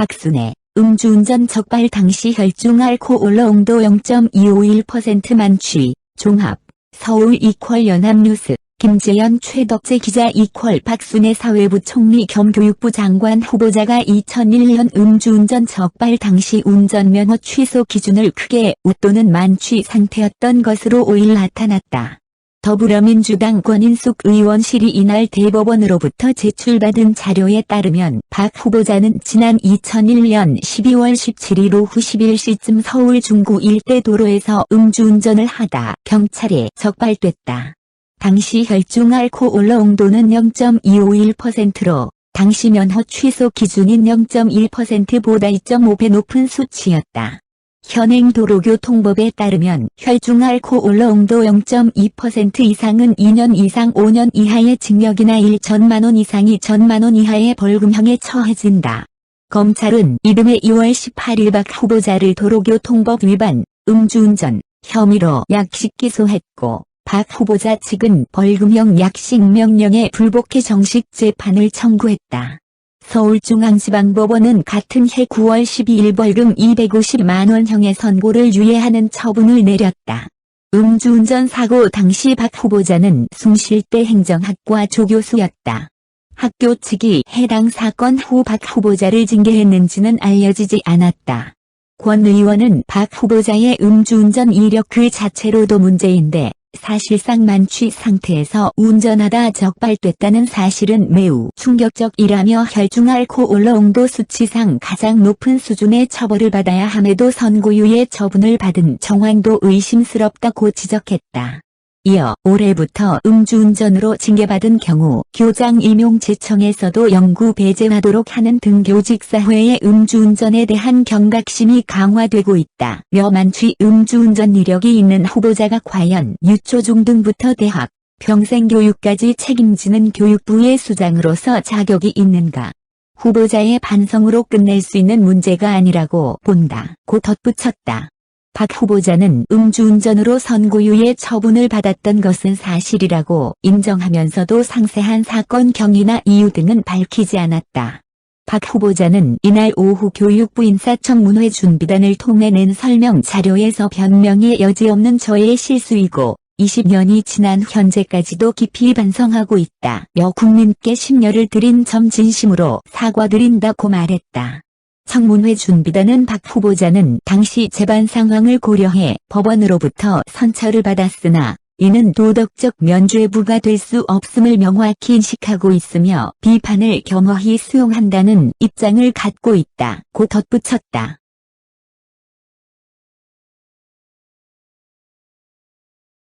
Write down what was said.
박순애, 음주운전 적발 당시 혈중 알코올 농도 0.251% 만취, 종합, 서울 이퀄 연합뉴스, 김재현 최덕재 기자 이퀄 박순애 사회부 총리 겸 교육부 장관 후보자가 2001년 음주운전 적발 당시 운전면허 취소 기준을 크게 웃도는 만취 상태였던 것으로 5일 나타났다. 더불어민주당 권인숙 의원실이 이날 대법원으로부터 제출받은 자료에 따르면 박 후보자는 지난 2001년 12월 17일 오후 11시쯤 서울 중구 일대 도로에서 음주운전을 하다 경찰에 적발됐다. 당시 혈중 알코올 농도는 0.251%로 당시 면허 취소 기준인 0.1%보다 2.5배 높은 수치였다. 현행 도로교통법에 따르면 혈중 알코올 농도 0.2% 이상은 2년 이상 5년 이하의 징역이나 1천만 원 이상이 1천만 원 이하의 벌금형에 처해진다. 검찰은 이듬해 2월 18일 박 후보자를 도로교통법 위반, 음주운전 혐의로 약식 기소했고 박 후보자 측은 벌금형 약식 명령에 불복해 정식 재판을 청구했다. 서울중앙지방법원은 같은 해 9월 12일 벌금 250만 원형의 선고를 유예하는 처분을 내렸다. 음주운전 사고 당시 박 후보자는 숭실대 행정학과 조교수였다. 학교 측이 해당 사건 후 박 후보자를 징계했는지는 알려지지 않았다. 권 의원은 박 후보자의 음주운전 이력 그 자체로도 문제인데 사실상 만취 상태에서 운전하다 적발됐다는 사실은 매우 충격적이라며 혈중 알코올 농도 수치상 가장 높은 수준의 처벌을 받아야 함에도 선고유예 처분을 받은 정황도 의심스럽다고 지적했다. 이어 올해부터 음주운전으로 징계받은 경우 교장 임용 제청에서도 영구 배제하도록 하는 등 교직사회의 음주운전에 대한 경각심이 강화되고 있다. 만취 음주운전 이력이 있는 후보자가 과연 유초중등부터 대학, 평생교육까지 책임지는 교육부의 수장으로서 자격이 있는가? 후보자의 반성으로 끝낼 수 있는 문제가 아니라고 본다. 고 덧붙였다. 박 후보자는 음주운전으로 선고유예 처분을 받았던 것은 사실이라고 인정하면서도 상세한 사건 경위나 이유 등은 밝히지 않았다. 박 후보자는 이날 오후 교육부 인사청문회 준비단을 통해 낸 설명 자료에서 변명의 여지 없는 저의 실수이고 20년이 지난 현재까지도 깊이 반성하고 있다며 국민께 심려를 드린 점 진심으로 사과드린다고 말했다. 청문회 준비단은 박 후보자는 당시 재반 상황을 고려해 법원으로부터 선처를 받았으나 이는 도덕적 면죄부가 될 수 없음을 명확히 인식하고 있으며 비판을 겸허히 수용한다는 입장을 갖고 있다고 덧붙였다.